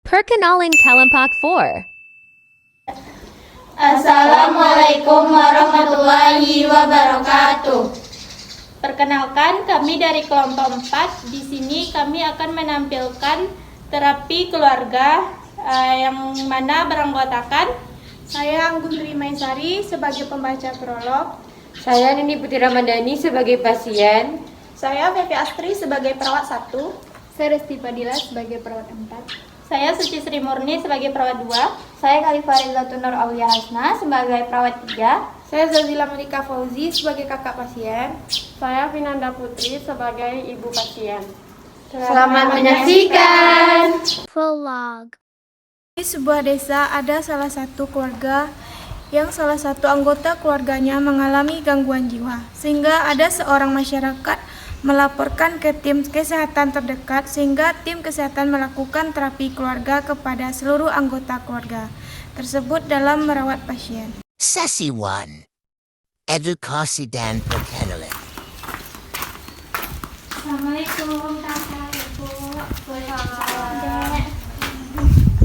Perkenalan Kelompok 4. Assalamualaikum warahmatullahi wabarakatuh. Perkenalkan, kami dari kelompok 4. Di sini kami akan menampilkan terapi keluarga yang mana beranggotakan saya Anggun Rimaisari sebagai pembaca prolog. Saya Nini Putri Ramadhani sebagai pasien. Saya Fevi Astri sebagai perawat 1. Saya Resti Padilla sebagai perawat 4. Saya Suci Sri Murni sebagai perawat 2. Saya Khalifah Rizatun Nur Aulia Hasna sebagai perawat 3. Saya Zazila Malika Fauzi sebagai kakak pasien. Saya Vinanda Putri sebagai ibu pasien. Selamat menyaksikan. Prolog. Di sebuah desa ada salah satu keluarga yang salah satu anggota keluarganya mengalami gangguan jiwa, sehingga ada seorang masyarakat melaporkan ke tim kesehatan terdekat, sehingga tim kesehatan melakukan terapi keluarga kepada seluruh anggota keluarga tersebut dalam merawat pasien. Sesi 1. Edukasi dan perkenalan. Assalamualaikum kakak, ibu.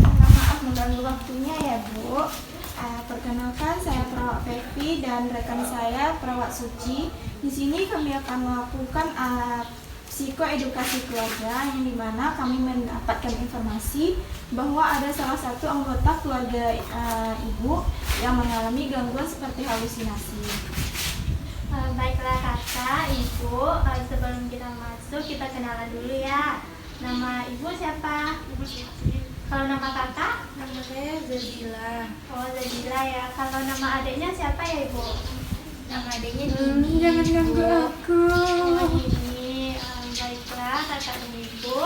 Maaf mengganggu waktunya ya bu. Perkenalkan, saya perawat Fevi dan rekan saya perawat Suci. Di sini kami akan melakukan psikoedukasi keluarga, yang dimana kami mendapatkan informasi bahwa ada salah satu anggota keluarga ibu yang mengalami gangguan seperti halusinasi. Baiklah kakak, ibu. Sebelum kita masuk, kita kenalan dulu ya. Nama ibu siapa? Ibu Suci. Kalau nama kakak? Nama saya Zazila. Oh, Zazila ya. Kalau nama adiknya siapa ya ibu? Nama adiknya Nini. Jangan ganggu aku. Oh, ini baiklah kakak dan ibu.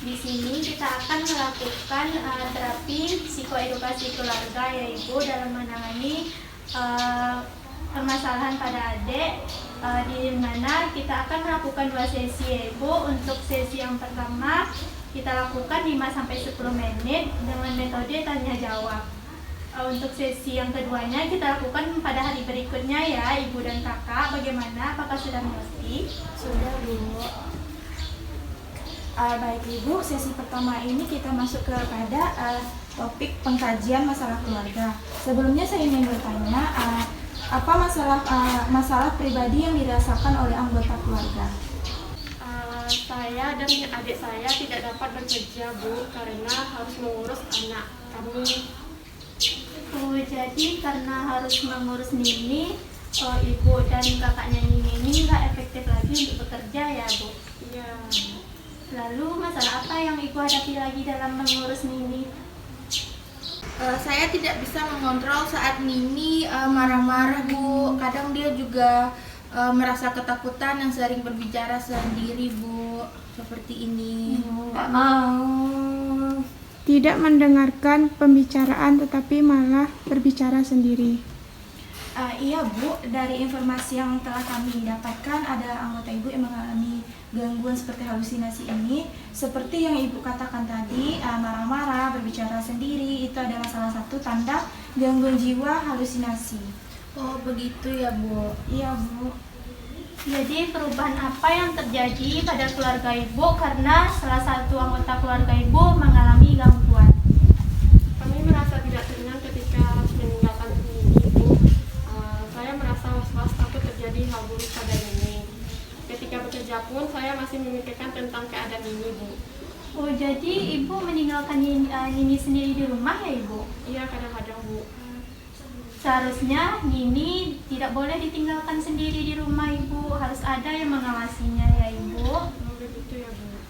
Di sini kita akan melakukan terapi psikoedukasi keluarga ya ibu, dalam menangani permasalahan pada adik, di mana kita akan melakukan 2 sesi ya ibu. Untuk sesi yang pertama kita lakukan 5-10 menit dengan metode tanya jawab. Untuk sesi yang keduanya kita lakukan pada hari berikutnya ya ibu dan kakak. Bagaimana? Apakah sudah mengerti? Sudah bu. Baik ibu, sesi pertama ini kita masuk kepada topik pengkajian masalah keluarga. Sebelumnya saya ingin bertanya, apa masalah pribadi yang dirasakan oleh anggota keluarga? Saya dan adik saya tidak dapat bekerja bu, karena harus mengurus anak kami. Oh, jadi karena harus mengurus Nini, ibu dan kakaknya Nini ini nggak efektif lagi untuk bekerja ya bu? Iya. Lalu masalah apa yang ibu hadapi lagi dalam mengurus Nini? Saya tidak bisa mengontrol saat Nini marah-marah bu. Kadang dia juga merasa ketakutan yang sering berbicara sendiri bu, seperti ini. Nggak mau. Tidak mendengarkan pembicaraan tetapi malah berbicara sendiri. Iya bu, dari informasi yang telah kami dapatkan ada anggota ibu yang mengalami gangguan seperti halusinasi ini. Seperti yang ibu katakan tadi, marah-marah, berbicara sendiri, itu adalah salah satu tanda gangguan jiwa halusinasi. Oh begitu ya bu. Iya bu. Jadi perubahan apa yang terjadi pada keluarga ibu karena salah satu anggota keluarga ibu mengalami gangguan? Kami merasa tidak tenang ketika harus meninggalkan Nini bu. Saya merasa was-was takut terjadi hal buruk pada Nini. Ketika bekerja pun saya masih memikirkan tentang keadaan Nini bu. Oh, jadi ibu meninggalkan Nini sendiri di rumah ya ibu? Iya, kadang-kadang bu. Seharusnya Nini tidak boleh ditinggalkan sendiri di rumah ibu, harus ada yang mengawasinya ya ibu. Oh begitu ya bu.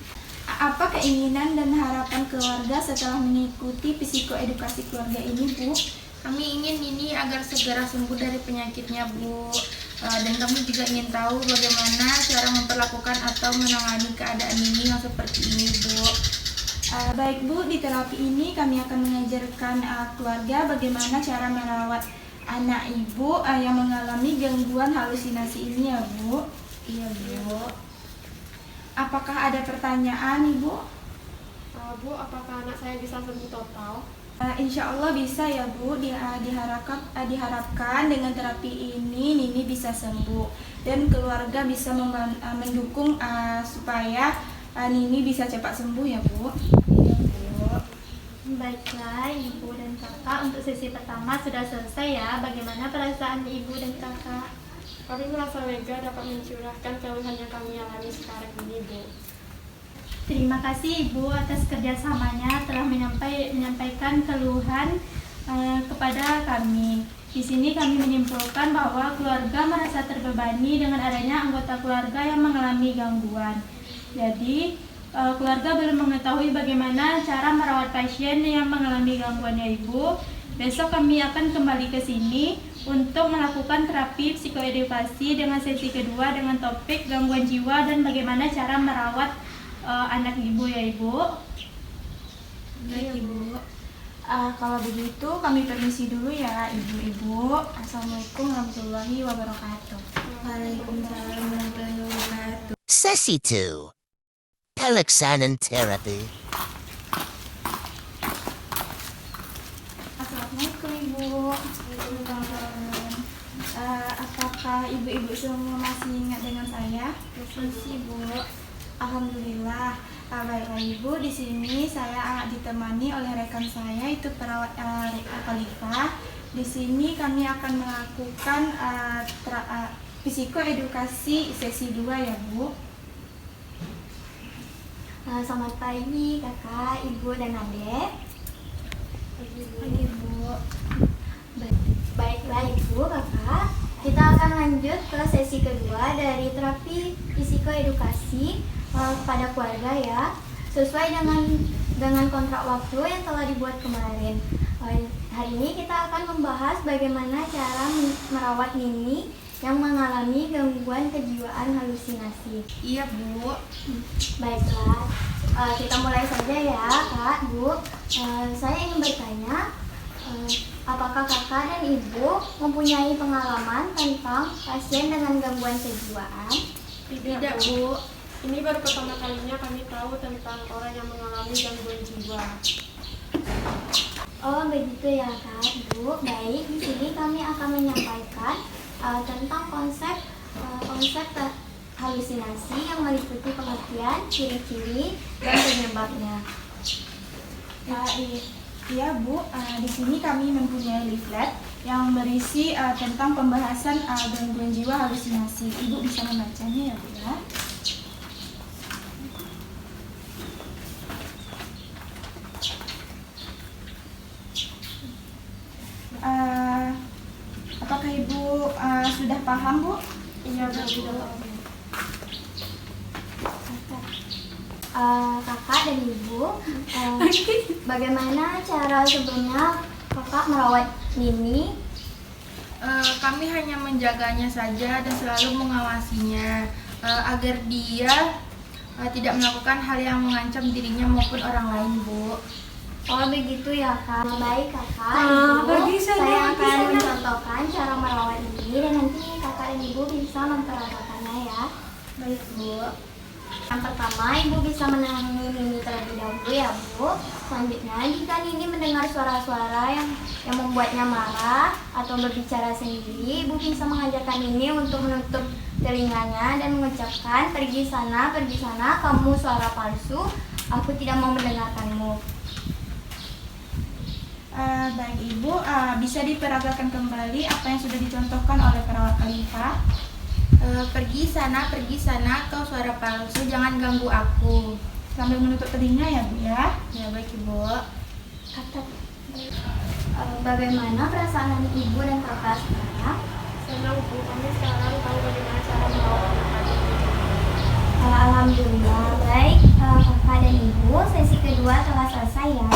Apa keinginan dan harapan keluarga setelah mengikuti psikoedukasi keluarga ini bu? Kami ingin Nini agar segera sembuh dari penyakitnya bu. Dan kami juga ingin tahu bagaimana cara memperlakukan atau menangani keadaan Nini yang seperti ini bu. Baik bu, di terapi ini kami akan mengajarkan keluarga bagaimana cara merawat anak ibu yang mengalami gangguan halusinasi ini ya bu. Iya bu. Apakah ada pertanyaan ibu? Bu, apakah anak saya bisa sembuh total? Insya Allah bisa ya bu. Diharapkan dengan terapi ini Nini bisa sembuh dan keluarga bisa mendukung supaya Nini bisa cepat sembuh ya bu. Iya bu. Baiklah, Ibu dan Kakak, untuk sesi pertama sudah selesai ya. Bagaimana perasaan Ibu dan Kakak? Kami merasa lega dapat mencurahkan keluhan yang kami alami sekarang ini, Bu. Terima kasih Ibu atas kerjasamanya telah menyampaikan keluhan kepada kami. Di sini kami menyimpulkan bahwa keluarga merasa terbebani dengan adanya anggota keluarga yang mengalami gangguan. Jadi, keluarga belum mengetahui bagaimana cara merawat pasien yang mengalami gangguan ya Ibu. Besok kami akan kembali ke sini untuk melakukan terapi psikoedukasi dengan sesi kedua dengan topik gangguan jiwa dan bagaimana cara merawat anak Ibu ya Ibu. Baik Ibu. Kalau begitu kami permisi dulu ya Ibu-ibu. Assalamualaikum warahmatullahi wabarakatuh. Waalaikumsalam warahmatullahi wabarakatuh. Sessy 2. Pelexanin therapy. Assalamualaikum Ibu. Apakah ibu-ibu semua masih ingat dengan saya? Masih, Bu. Alhamdulillah. Baiklah Ibu, di sini saya ditemani oleh rekan saya itu perawat Khalifah. Di sini kami akan melakukan psikoedukasi sesi 2 ya Bu. Selamat pagi kakak, ibu dan adik. Pagi Bu. Baiklah ibu, kakak, kita akan lanjut ke sesi kedua dari terapi psikoedukasi kepada keluarga ya, sesuai dengan kontrak waktu yang telah dibuat kemarin. Hari ini kita akan membahas bagaimana cara merawat Nini yang mengalami gangguan kejiwaan halusinasi. Iya, Bu. Baiklah, kita mulai saja ya Kak, Bu. Saya ingin bertanya, apakah kakak dan ibu mempunyai pengalaman tentang pasien dengan gangguan kejiwaan? Tidak, Bu. Ini baru pertama kalinya kami tahu tentang orang yang mengalami gangguan jiwa. Oh begitu ya Kak, Bu. Baik, di sini kami akan menyampaikan tentang konsep halusinasi yang meliputi pengertian, ciri-ciri, dan penyebabnya. Iya Bu, di sini kami mempunyai leaflet yang berisi tentang pembahasan gangguan jiwa halusinasi. Ibu bisa membacanya ya Bu ya. Apakah Ibu sudah paham Bu? Iya, Bu. Kakak dan ibu, bagaimana cara sebelumnya kakak merawat Nini? Kami hanya menjaganya saja dan selalu mengawasinya agar dia tidak melakukan hal yang mengancam dirinya maupun orang lain, Bu. Oh begitu ya Kak. Baik kakak, ibu, saya akan mencontohkan cara merawat Nini dan nanti kakak dan ibu bisa memperagakannya ya. Baik Bu. Yang pertama, ibu bisa menangani Nini terlebih dahulu ya Bu. Selanjutnya, jika Nini mendengar suara-suara yang membuatnya marah atau berbicara sendiri, ibu bisa mengajarkan Nini untuk menutup telinganya dan mengucapkan, pergi sana, kamu suara palsu, aku tidak mau mendengarkanmu. Baik Ibu, bisa diperagakan kembali apa yang sudah dicontohkan oleh perawat Khalifah. Pergi sana, kau suara palsu, jangan ganggu aku. Sambil menutup telinga ya Bu ya. Ya, baik Ibu. Bagaimana perasaan ibu dan kakak sekarang? Senang, Bu. Kami sekarang tahu bagaimana cara merawat anak kami. Alhamdulillah, baik kakak dan ibu, sesi kedua telah selesai ya.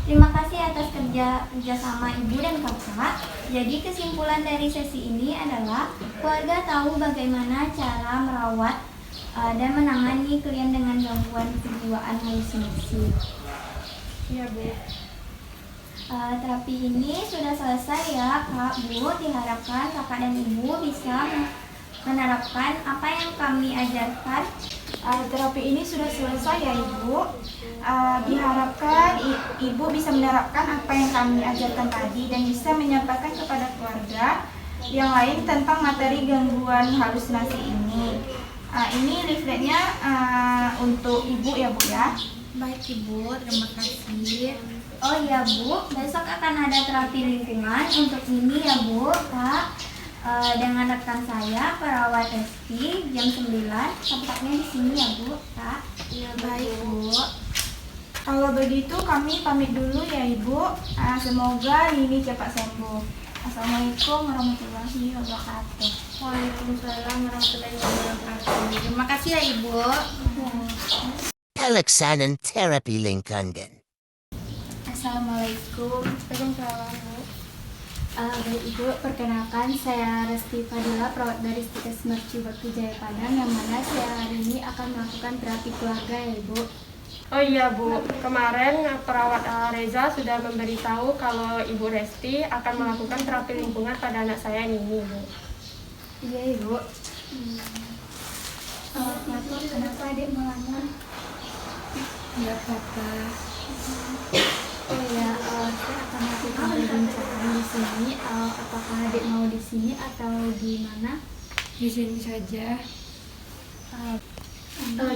Terima kasih atas kerjasama ibu dan kakak. Jadi kesimpulan dari sesi ini adalah keluarga tahu bagaimana cara merawat dan menangani klien dengan gangguan kejiwaan halusinasi. Iya, Bu. Terapi ini sudah selesai ya Kak, Bu. Diharapkan kakak dan ibu bisa menerapkan apa yang kami ajarkan. Terapi ini sudah selesai ya Ibu. Diharapkan Ibu bisa menerapkan apa yang kami ajarkan tadi dan bisa menyampaikan kepada keluarga yang lain tentang materi gangguan halusinasi ini. Ini leafletnya untuk Ibu ya Bu ya. Baik Ibu, terima kasih. Oh iya Bu, besok akan ada terapi lingkungan. Untuk ini ya Bu, Kak, dengan rekan saya perawat Resti jam 9. Tempatnya di sini ya Bu, Kak. Ya baik Bu. Kalau begitu kami pamit dulu ya Ibu. Semoga Nini cepat sembuh. Assalamualaikum warahmatullahi wabarakatuh. Waalaikumsalam warahmatullahi wabarakatuh. Terima kasih ya Ibu. Pelaksanaan terapi lingkungan. Assalamualaikum. Waalaikumsalam Bu. Baik Ibu, perkenalkan saya Resti Fadila, perawat dari Puskesmas Cibatu Jaya Padang, yang mana saya hari ini akan melakukan terapi keluarga ya Ibu. Oh iya Bu, kemarin perawat Reza sudah memberitahu kalau Ibu Resti akan melakukan terapi lingkungan pada anak saya ini Bu. Iya Ibu. Kenapa adik melamun? Ya Papa. Oh ya, saya akan melakukan perbincangan di sini. Apakah adik mau di sini atau di mana? Di sini saja.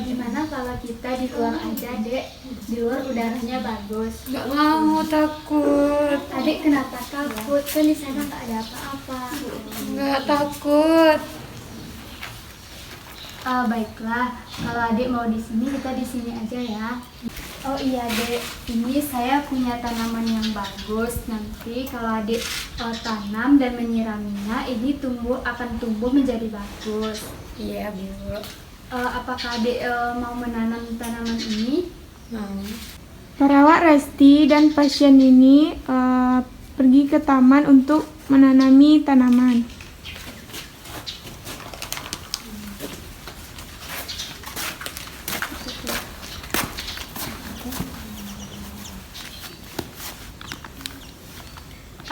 Gimana kalau kita di luar aja, Dek? Di luar udaranya bagus. Nggak mau, takut. Adik kenapa takut? Kan di sana nggak ada apa-apa. Nggak takut. Baiklah, kalau adik mau di sini, kita di sini aja ya. Oh iya Dek, ini saya punya tanaman yang bagus. Nanti kalau adik tanam dan menyiraminya, ini akan tumbuh menjadi bagus. Iya Bu. Apakah adik mau menanam tanaman ini? Mau. Perawat Resti dan pasien ini pergi ke taman untuk menanami tanaman.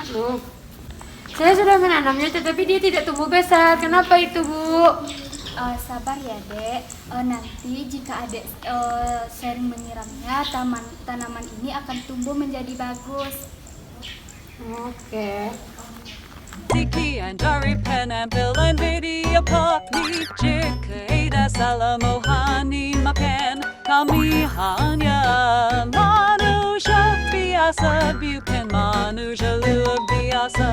Loh, saya sudah menanamnya tetapi dia tidak tumbuh besar. Kenapa itu Bu? Sabar ya Dek, nanti jika adik sering menyiramnya, tanaman ini akan tumbuh menjadi bagus. Oke. Tiki and Dari Pen and Bill and Video Pop Ni Jika Salamohani Mapen Kami hanya manusia biasa bukan manusia luar biasa.